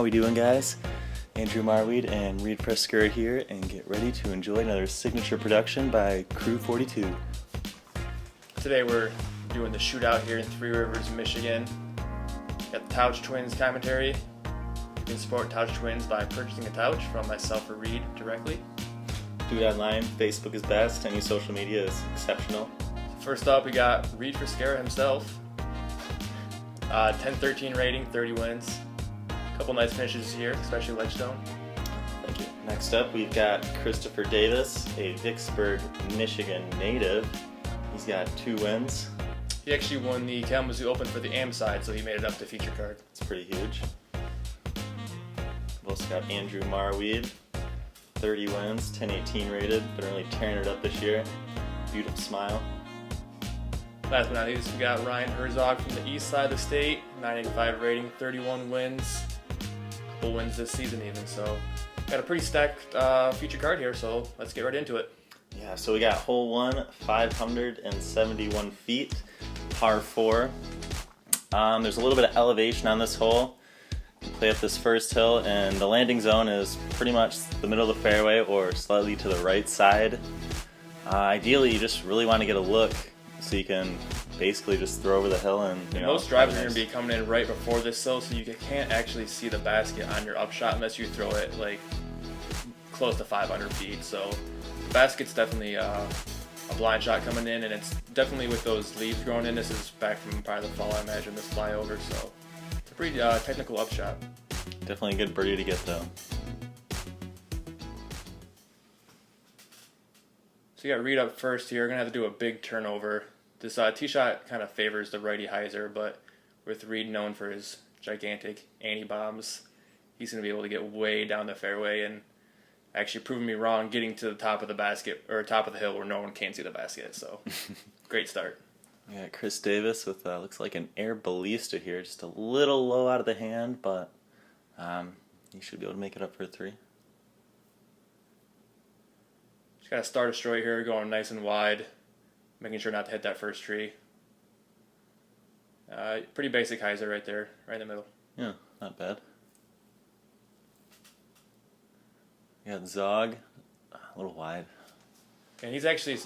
we doing, guys? Andrew Marwede and Reid Frescura here, and get ready to enjoy another signature production by Crew 42. Today we're doing the Shootout here in Three Rivers, Michigan. Got the Touch Twins commentary. You can support Touch Twins by purchasing a Touch from myself or Reid directly. Do it online. Facebook is best. Any social media is exceptional. First up, we got Reid Frescura himself. 10-13 rating, 30 wins. A couple nice finishes here, especially Ledgestone. Thank you. Next up, we've got Christopher Davis, a Vicksburg, Michigan native. He's got 2 wins. He actually won the Kalamazoo Open for the AM side, so he made it up to feature card. It's pretty huge. We've also got Andrew Marwede, 30 wins, 10-18 rated, but really tearing it up this year. Beautiful smile. Last but not least, we got Ryan Herzog from the east side of the state, 985 rating, 31 wins. A couple wins this season even, so got a pretty stacked feature card here, so let's get right into it. Yeah, so we got hole 1, 571 feet, par 4. There's a little bit of elevation on this hole. You play up this first hill, and the landing zone is pretty much the middle of the fairway or slightly to the right side. Ideally, you just really want to get a look so you can basically just throw over the hill and most drivers are going to be coming in right before this hill, so you can't actually see the basket on your upshot unless you throw it like close to 500 feet. So the basket's definitely a blind shot coming in, and it's definitely with those leaves growing in. This is back from probably the fall, I imagine, this flyover, so it's a pretty technical upshot. Definitely a good birdie to get though. So you got Reid up first here. We're going to have to do a big turnover. This tee shot kind of favors the righty hyzer, but with Reid known for his gigantic anti-bombs, he's going to be able to get way down the fairway and actually proving me wrong, getting to the top of the basket, or top of the hill where no one can see the basket. So, great start. Yeah, Chris Davis with looks like an air ballista here, just a little low out of the hand, but he should be able to make it up for a 3. Just got to start a straight here, going nice and wide, making sure not to hit that first tree. Pretty basic hyzer right there, right in the middle. Yeah, not bad. We got Zog, a little wide. And he's actually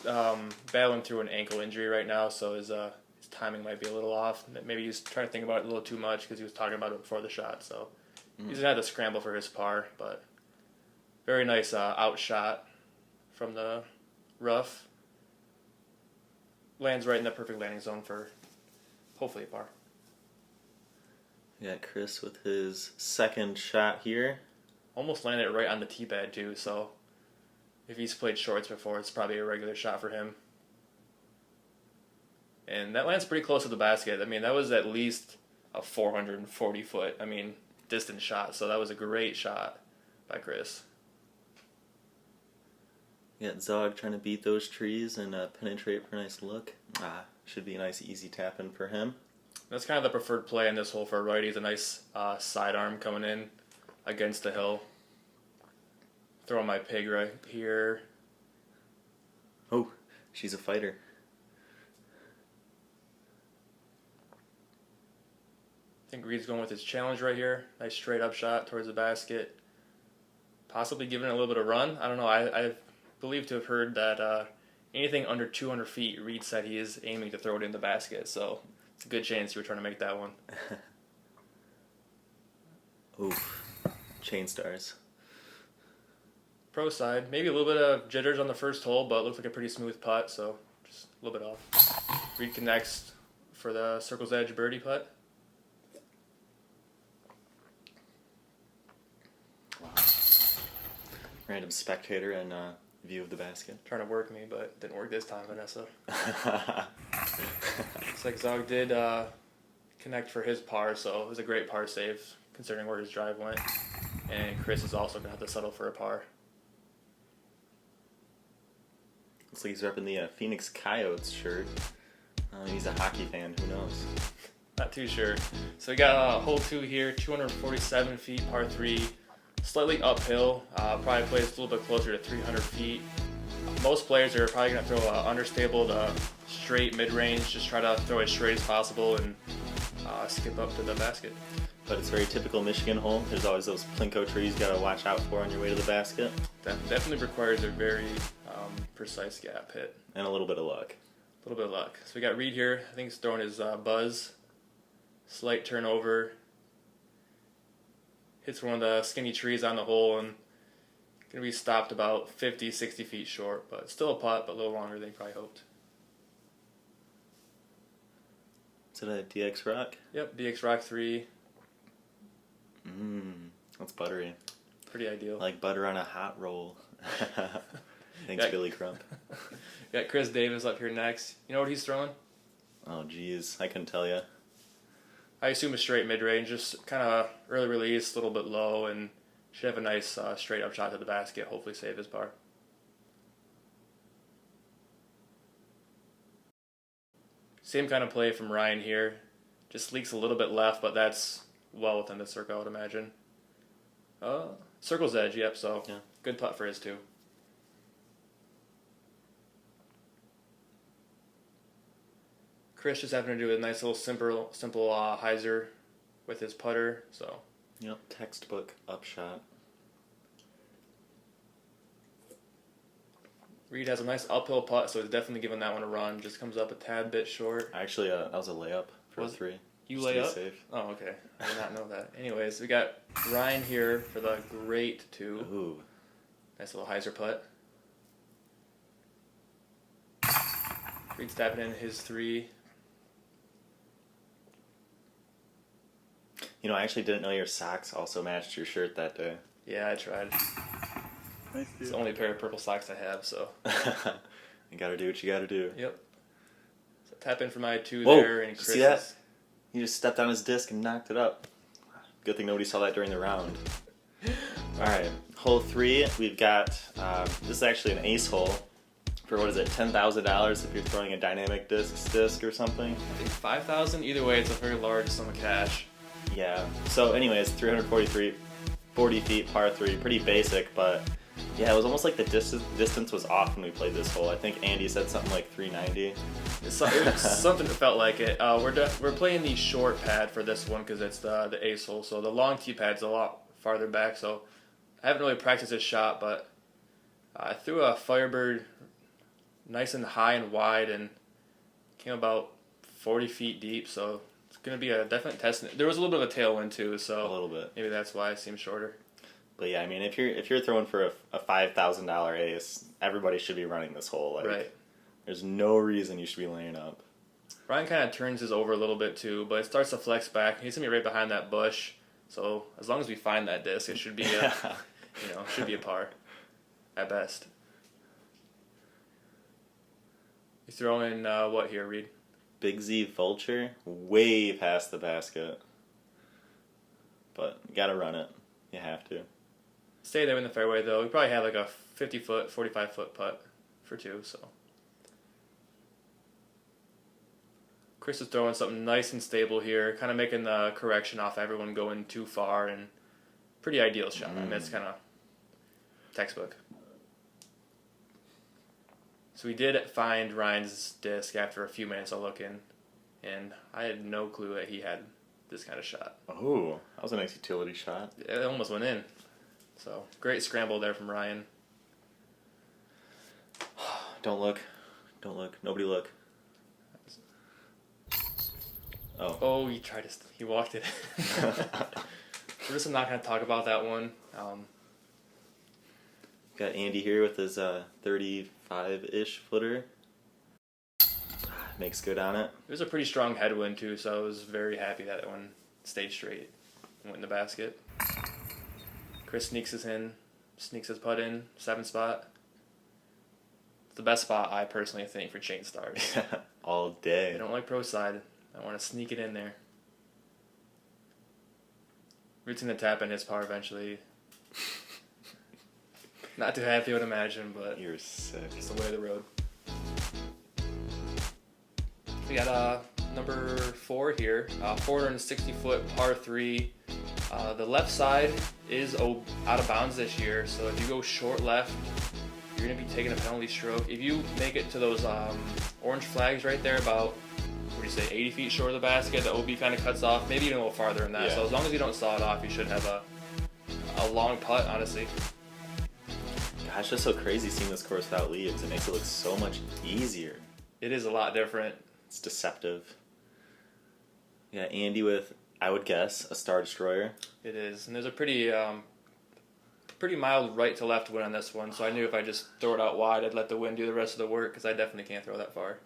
battling through an ankle injury right now, so his timing might be a little off. Maybe he's trying to think about it a little too much because he was talking about it before the shot. So he's going to have to scramble for his par, but very nice out shot from the rough. Lands right in the perfect landing zone for hopefully a par. We got Chris with his second shot here. Almost landed it right on the tee pad too, so if he's played shorts before, it's probably a regular shot for him. And that lands pretty close to the basket. I mean, that was at least a 440-foot, distant shot, so that was a great shot by Chris. We got Zog trying to beat those trees and penetrate for a nice look. Should be a nice easy tap in for him. That's kind of the preferred play in this hole for a righty. It's a nice sidearm coming in against the hill. Throwing my pig right here. Oh, she's a fighter. I think Reid's going with his challenge right here. Nice straight up shot towards the basket. Possibly giving it a little bit of run. I don't know. I believe to have heard that anything under 200 feet, Reid said he is aiming to throw it in the basket. So it's a good chance you were trying to make that one. Oof. Chain stars. Pro side, maybe a little bit of jitters on the first hole, but it looks like a pretty smooth putt, so just a little bit off. Reid connects for the circle's edge birdie putt. Wow. Random spectator and view of the basket. Trying to work me, but didn't work this time, Vanessa. Looks like Zog did connect for his par, so it was a great par save considering where his drive went. And Chris is also going to have to settle for a par. Looks like he's repping the Phoenix Coyotes shirt. He's a hockey fan, who knows? Not too sure. So we got hole 2 here, 247 feet, par 3. Slightly uphill, probably plays a little bit closer to 300 feet. Most players are probably going to throw understable to straight mid-range, just try to throw it as straight as possible and skip up to the basket. but it's a very typical Michigan hole. There's always those plinko trees you gotta watch out for on your way to the basket. That definitely requires a very precise gap hit. And a little bit of luck. A little bit of luck. So we got Reid here. I think he's throwing his buzz. Slight turnover. Hits one of the skinny trees on the hole and going to be stopped about 50, 60 feet short. But still a putt, but a little longer than he probably hoped. Is it a DX Rock? Yep, DX Rock 3. That's buttery. Pretty ideal. Like butter on a hot roll. Thanks, Billy Crump. Got Chris Davis up here next. You know what he's throwing? Oh, geez. I couldn't tell you. I assume a straight mid-range, just kind of early release, a little bit low, and should have a nice straight-up shot to the basket, hopefully save his par. Same kind of play from Ryan here. Just leaks a little bit left, but that's well within the circle, I would imagine. Circle's edge, yep, so yeah. Good putt for his too. Chris just having to do a nice little simple hyzer with his putter, so. Yep, textbook upshot. Reid has a nice uphill putt, so he's definitely giving that one a run. Just comes up a tad bit short. Actually, that was a layup for a 3. You just lay up? Safe. Oh, okay. I did not know that. Anyways, we got Ryan here for the great 2. Ooh. Nice little hyzer putt. Reid's tapping in his 3. You know, I actually didn't know your socks also matched your shirt that day. Yeah, I tried. Nice, it's the only pair of purple socks I have, so. You gotta do what you gotta do. Yep. So tap in for my 2 Whoa, there, and Chris. See that? He just stepped on his disc and knocked it up. Good thing nobody saw that during the round. Alright, hole 3, we've got, this is actually an ace hole for, what is it, $10,000 if you're throwing a dynamic disc or something? I think 5,000. Either way, it's a very large sum of cash. Yeah, so anyways, 40 feet, par 3, pretty basic, but yeah, it was almost like the distance was off when we played this hole. I think Andy said something like 390. It's something that felt like it. We're playing the short pad for this one because it's the ace hole, so the long tee pad's a lot farther back, so I haven't really practiced this shot, but I threw a Firebird nice and high and wide and came about 40 feet deep, so it's going to be a definite test. There was a little bit of a tailwind too, so a little bit. Maybe that's why it seems shorter. But yeah, I mean, if you're throwing for a $5,000 ace, everybody should be running this hole. Like, right. There's no reason you should be laying up. Ryan kind of turns his over a little bit too, but it starts to flex back. He's gonna be right behind that bush, so as long as we find that disc, it should be should be a par, at best. You throw in what here, Reid? Big Z Vulture, way past the basket. But you gotta run it. You have to. Stay there in the fairway though. We probably have like a 50-foot, 45-foot putt for 2, so. Chris is throwing something nice and stable here, kind of making the correction off everyone going too far, and pretty ideal shot. I mean, it's kind of textbook. So we did find Ryan's disc after a few minutes of looking, and I had no clue that he had this kind of shot. Oh, that was a nice utility shot. It almost went in. So, great scramble there from Ryan. Don't look. Don't look. Nobody look. Oh. Oh, he walked it. We're just not going to talk about that one. Got Andy here with his 35-ish footer. Makes good on it. It was a pretty strong headwind too, so I was very happy that one stayed straight and went in the basket. Chris sneaks his putt in, 7th spot. It's the best spot I personally think for chain stars. All day. I don't like pro side. I want to sneak it in there. Reaching the tap in his par eventually. Not too happy, I would imagine, but you're sick. It's the way of the road. We got number 4 here, 460-foot par 3. The left side is out of bounds this year, so if you go short left, you're going to be taking a penalty stroke. If you make it to those orange flags right there about would you say, 80 feet short of the basket. The OB kind of cuts off, maybe even a little farther than that. Yeah. So as long as you don't saw it off, you should have a long putt, honestly. Gosh, it's just so crazy seeing this course without leaves. It makes it look so much easier. It is a lot different. It's deceptive. Yeah, Andy with, I would guess, a Star Destroyer. It is, and there's a pretty mild right to left wind on this one, so I knew if I just throw it out wide, I'd let the wind do the rest of the work, because I definitely can't throw that far.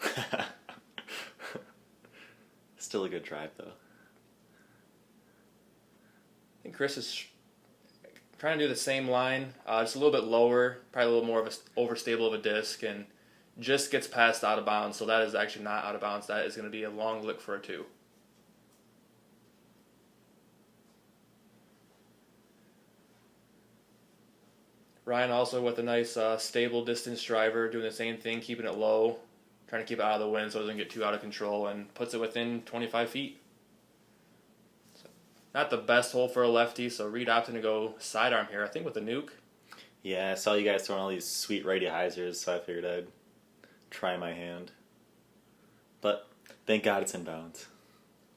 Still a good drive, though. I think Chris is trying to do the same line, just a little bit lower, probably a little more of a overstable of a disc, and just gets past out of bounds, so that is actually not out of bounds. That is going to be a long lick for a 2. Ryan also with a nice stable distance driver, doing the same thing, keeping it low, trying to keep it out of the wind so it doesn't get too out of control, and puts it within 25 feet. So, not the best hole for a lefty, so Reid opting to go sidearm here, I think with a nuke. Yeah, I saw you guys throwing all these sweet righty hyzers, so I figured I'd try my hand. But thank God it's in bounds.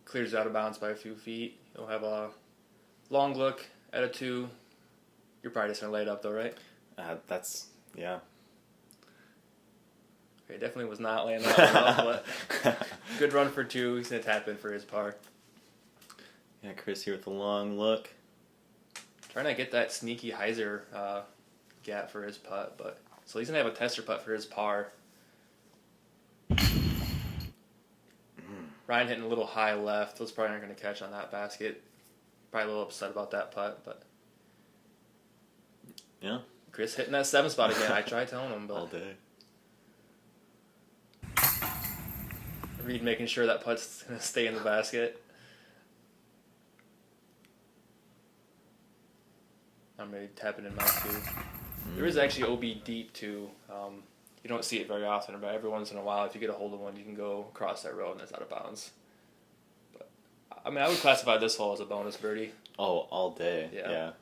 Clears out of bounds by a few feet. You'll have a long look at a 2. You're probably just going to lay it up though, right? Yeah. Okay, definitely was not laying that one up, but good run for 2. He's going to tap in for his par. Yeah, Chris here with a long look. Trying to get that sneaky hyzer gap for his putt, but so he's going to have a tester putt for his par. Ryan hitting a little high left. Those probably aren't going to catch on that basket. Probably a little upset about that putt, but yeah. Chris hitting that 7 spot again. I tried telling him, but all day. Reid making sure that putt's going to stay in the basket. I'm ready tapping in my 2. There is actually OB deep too. You don't see it very often, but every once in a while, if you get a hold of one, you can go across that road and it's out of bounds. But I mean, I would classify this hole as a bonus birdie. Oh, all day. Yeah.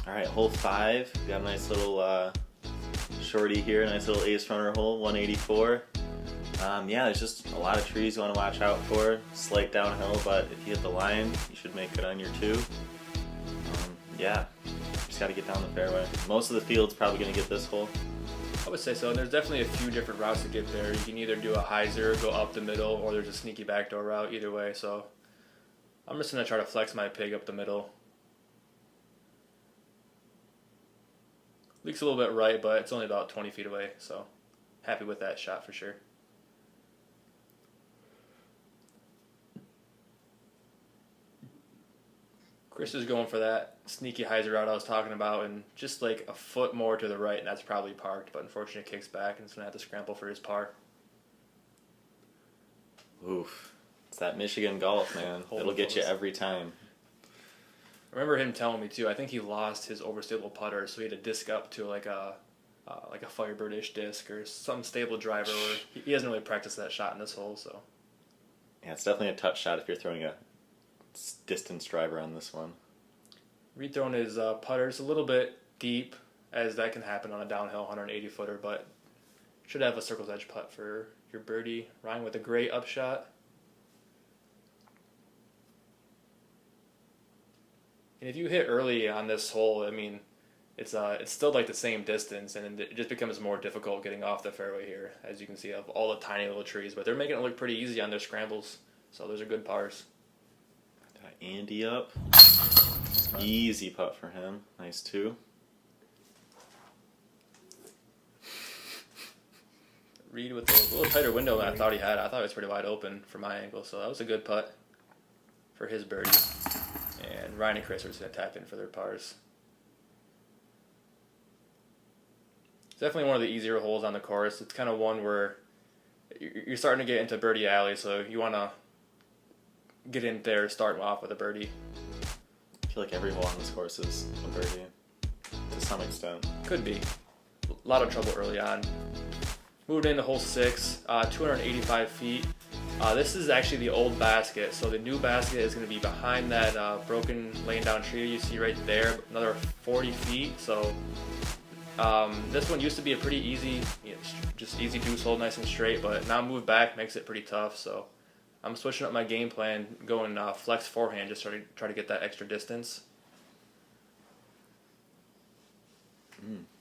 All right, hole 5. We got a nice little shorty here, nice little ace runner hole, 184. Yeah, there's just a lot of trees you want to watch out for. Slight downhill, but if you hit the line, you should make it on your 2. Yeah, just got to get down the fairway. Most of the field's probably going to get this hole. I would say so. And there's definitely a few different routes to get there. You can either do a hyzer, go up the middle, or there's a sneaky backdoor route. Either way, so I'm just going to try to flex my pig up the middle. Leaks a little bit right, but it's only about 20 feet away, so happy with that shot for sure. Chris is going for that sneaky hyzer route I was talking about, and just like a foot more to the right, and that's probably parked, but unfortunately it kicks back, and it's going to have to scramble for his par. Oof. It's that Michigan golf, man. It'll get you every time. I remember him telling me too. I think he lost his overstable putter, so he had to disc up to like a Firebird-ish disc or some stable driver. Where he hasn't really practiced that shot in this hole, so. Yeah, it's definitely a touch shot if you're throwing a distance driver on this one. Reid throwing his putters a little bit deep, as that can happen on a downhill 180 footer, but should have a circle's edge putt for your birdie. Ryan with a great upshot. And if you hit early on this hole, I mean, it's still like the same distance, and it just becomes more difficult getting off the fairway here, as you can see, of all the tiny little trees. But they're making it look pretty easy on their scrambles, so those are good pars. Andy up. Easy putt for him. Nice 2. Reid with a little tighter window than I thought he had. I thought it was pretty wide open from my angle, so that was a good putt for his birdie. And Ryan and Chris are just going to tap in for their pars. It's definitely one of the easier holes on the course. It's kind of one where you're starting to get into birdie alley, so you want to get in there starting off with a birdie. I feel like every hole on this course is a birdie, to some extent. Could be. A lot of trouble early on. Moved into hole 6, 285 feet. This is actually the old basket, so the new basket is going to be behind that broken laying down tree you see right there, another 40 feet. So this one used to be a pretty easy, just easy deuce hole, nice and straight, but now move back makes it pretty tough, so I'm switching up my game plan, going flex forehand, just try to get that extra distance.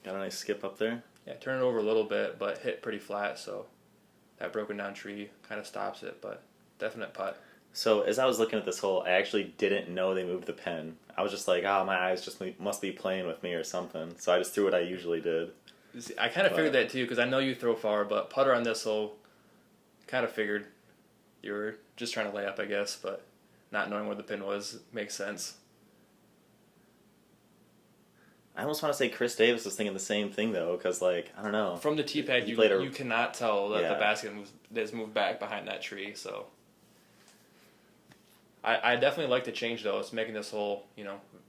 Got a nice skip up there. Yeah, turn it over a little bit, but hit pretty flat, so that broken down tree kind of stops it, but definite putt. So as I was looking at this hole, I actually didn't know they moved the pin. I was just like, oh, my eyes just must be playing with me or something. So I just threw what I usually did. See, I kind of figured that too, because I know you throw far, but putter on this hole, kind of figured you were just trying to lay up, I guess, but not knowing where the pin was makes sense. I almost want to say Chris Davis was thinking the same thing, though, because, like, I don't know. From the tee pad, you cannot tell that the basket has moved back behind that tree, so... I definitely like the change, though. It's making this hole,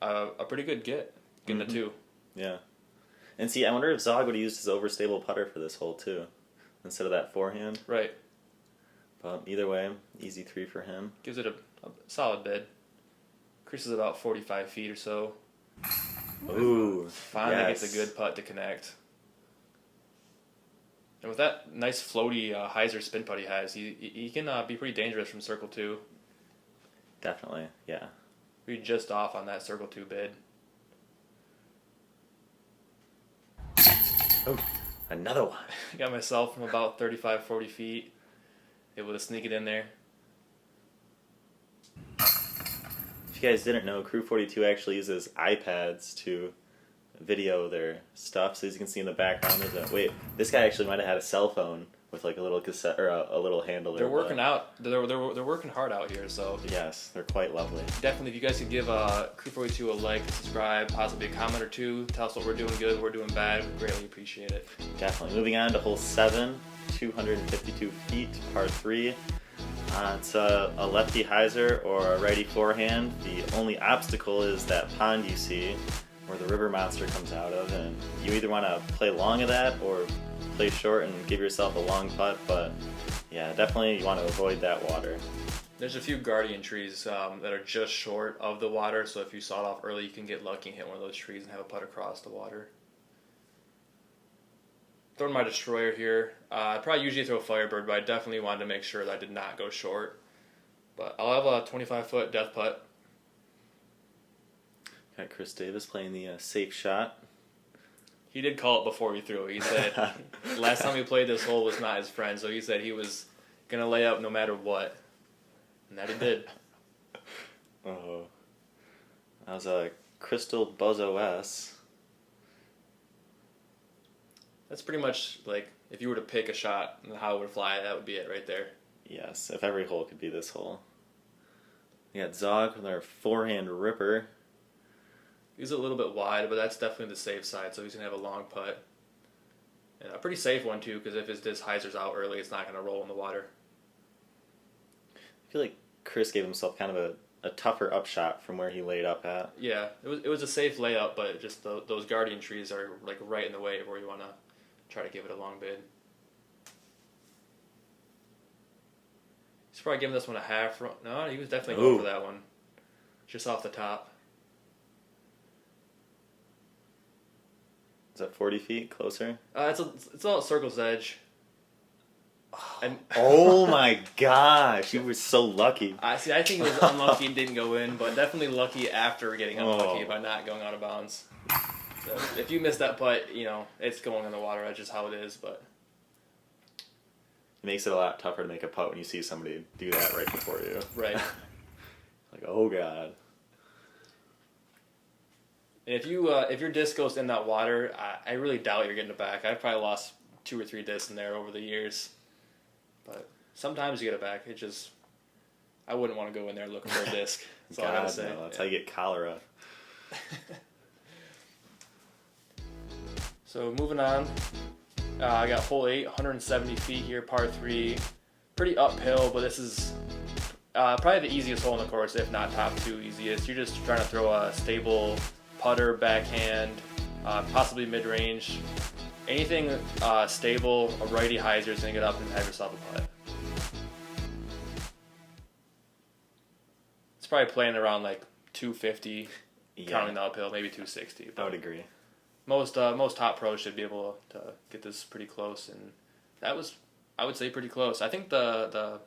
a pretty good getting the 2. Yeah. And see, I wonder if Zog would have used his overstable putter for this hole, too, instead of that forehand. Right. But either way, easy 3 for him. Gives it a solid bid. Crease is about 45 feet or so. Ooh. Finally gets a good putt to connect. And with that nice floaty hyzer spin putt he has, he can be pretty dangerous from circle 2. Definitely, yeah. We're just off on that circle 2 bid. Oh, another one. Got myself from about 35, 40 feet. Able to sneak it in there. If you guys didn't know, Crew 42 actually uses iPads to video their stuff. So as you can see in the background, wait, this guy actually might have had a cell phone with like a little cassette or a little handler. They're working out. They're working hard out here. So yes, they're quite lovely. Definitely, if you guys could give Crew 42 a like, subscribe, possibly a comment or 2, tell us what we're doing good, what we're doing bad. We greatly appreciate it. Definitely. Moving on to hole 7, 252 feet, par 3. It's a lefty hyzer or a righty forehand. The only obstacle is that pond you see where the river monster comes out of, and you either want to play long of that or play short and give yourself a long putt, but yeah, definitely you want to avoid that water. There's a few guardian trees that are just short of the water, so if you sawed off early, you can get lucky and hit one of those trees and have a putt across the water. Throwing my destroyer here. I probably usually throw a Firebird, but I definitely wanted to make sure that I did not go short. But I'll have a 25-foot death putt. Got Chris Davis playing the safe shot. He did call it before he threw it. He said last time he played this hole was not his friend, so he said he was going to lay up no matter what. And that he did. Oh. That was a Crystal Buzz OS. That's pretty much like if you were to pick a shot and how it would fly, that would be it right there. Yes, if every hole could be this hole. We got Zog with our forehand ripper. He's a little bit wide, but that's definitely the safe side, so he's going to have a long putt. And a pretty safe one, too, because if his hyzer's out early, it's not going to roll in the water. I feel like Chris gave himself kind of a tougher upshot from where he laid up at. Yeah, it was a safe layup, but just those guardian trees are like right in the way of where you want to try to give it a long bid. He's probably giving this one a half. No, he was definitely going for that one. Just off the top. Is that 40 feet closer? It's all at circle's edge. Oh my gosh, you were so lucky. I think it was unlucky and didn't go in, but definitely lucky after getting unlucky by not going out of bounds. So if you miss that putt, it's going on the water edge is how it is, but it makes it a lot tougher to make a putt when you see somebody do that right before you. Right. Like, oh god. And if your disc goes in that water, I really doubt you're getting it back. I've probably lost 2 or 3 discs in there over the years. But sometimes you get it back. I wouldn't want to go in there looking for a disc. That's all I gotta say. No, that's how you get cholera. So moving on, I got hole 8, 170 feet here, par 3. Pretty uphill, but this is probably the easiest hole in the course, if not top 2 easiest. You're just trying to throw a stable putter, backhand, possibly mid-range. Anything stable, a righty hyzer is going to get up and have yourself a putt. Probably playing around like 250, counting the uphill, maybe 260. I would agree. Most top pros should be able to get this pretty close, and that was, I would say, pretty close. I think the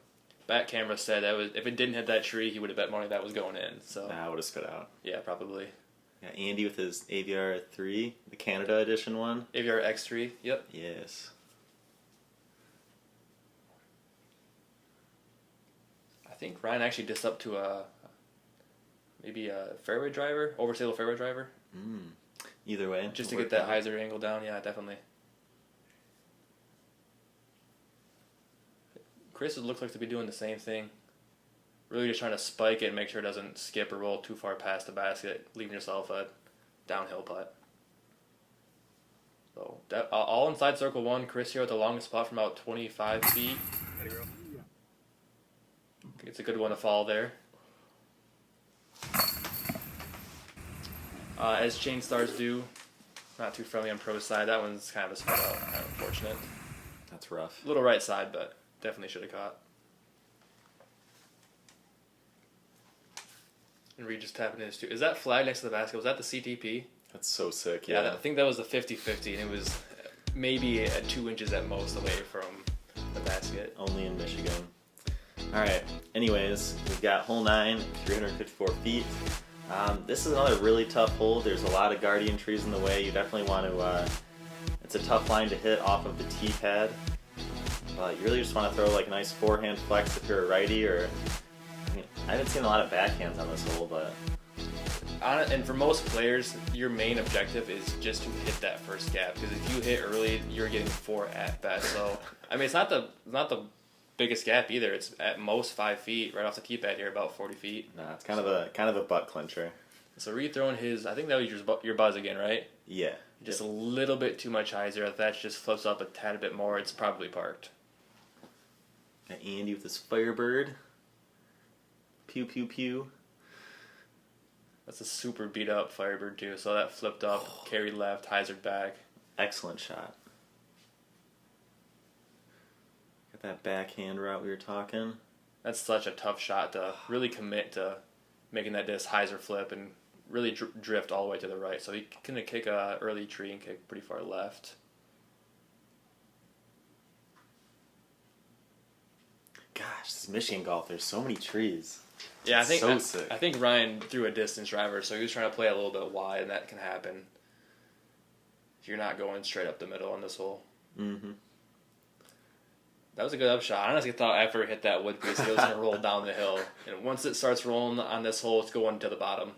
back camera said that if it didn't hit that tree, he would have bet money that was going in. So I would have spit out. Yeah, probably. Yeah, Andy with his AVR 3, the Canada edition one. AVR X3. Yep. Yes. I think Ryan actually dissed up to maybe a fairway driver, oversail fairway driver. Either way. Just to get that hyzer angle down, yeah, definitely. Chris looks like to be doing the same thing. Really just trying to spike it and make sure it doesn't skip or roll too far past the basket, leaving yourself a downhill putt. So, all inside circle 1. Chris here with the longest putt from about 25 feet. It's a good one to follow there. As chain stars do, not too friendly on pro side. That one's kind of a split out, kind of unfortunate. That's rough. A little right side, but definitely should have caught. And Reid just tapping his too. Is that flag next to the basket? Was that the CTP? That's so sick. Yeah, I think that was the 50-50, and it was maybe 2 inches at most away from the basket. Only in Michigan. All right. Anyways, we've got hole 9, 354 feet. This is another really tough hole. There's a lot of guardian trees in the way. You definitely want to. It's a tough line to hit off of the tee pad, but you really just want to throw like a nice forehand flex if you're a righty. Or I haven't seen a lot of backhands on this hole, but. And for most players, your main objective is just to hit that first gap, because if you hit early, you're getting 4 at best. So I mean, it's not the biggest gap either. It's at most 5 feet right off the tee pad here, about 40 feet. Nah, it's kind of a butt clincher. So Reid throwing his, I think that was your buzz again, right? Yeah. Just a little bit too much hyzer. If that just flips up a tad bit more, it's probably parked. Got Andy with his Firebird. Pew pew pew. That's a super beat up Firebird too. So that flipped up, carried left, hyzered back. Excellent shot. Got that backhand route we were talking. That's such a tough shot to really commit to making that disc hyzer flip and really drift all the way to the right. So he can kick a early tree and kick pretty far left. Gosh, this Michigan golf, there's so many trees. Yeah, I think Ryan threw a distance driver, so he was trying to play a little bit wide, and that can happen if you're not going straight up the middle on this hole. Mm-hmm. That was a good upshot. I honestly thought after it hit that wood piece, it was going to roll down the hill. And once it starts rolling on this hole, it's going to the bottom.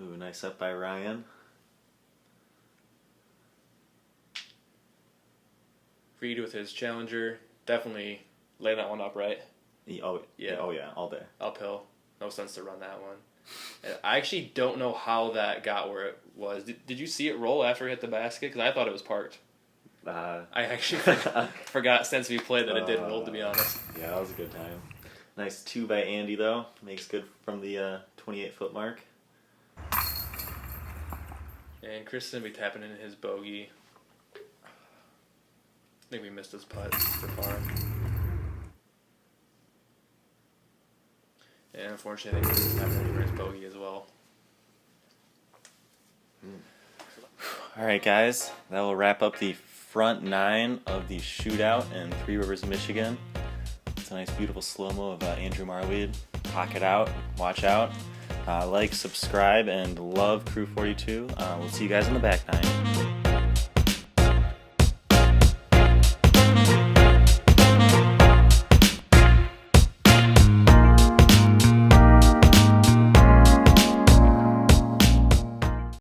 Ooh, nice up by Ryan. Reid with his challenger. Definitely lay that one up right. Oh yeah, all day. Uphill. No sense to run that one. And I actually don't know how that got where it was. Did you see it roll after it hit the basket? Because I thought it was parked. I actually forgot since we played that it did roll, to be honest. Yeah, that was a good time. Nice 2 by Andy, though. Makes good from the 28-foot mark. And Chris is going to be tapping in his bogey. I think we missed his putt for far. And unfortunately, I think he's tapping in his bogey as well. All right, guys. That will wrap up the front 9 of the Shootout in Three Rivers, Michigan. It's a nice, beautiful slow-mo of Andrew Marwede. Pocket out, watch out, like, subscribe, and love Crew 42. We'll see you guys in the back 9.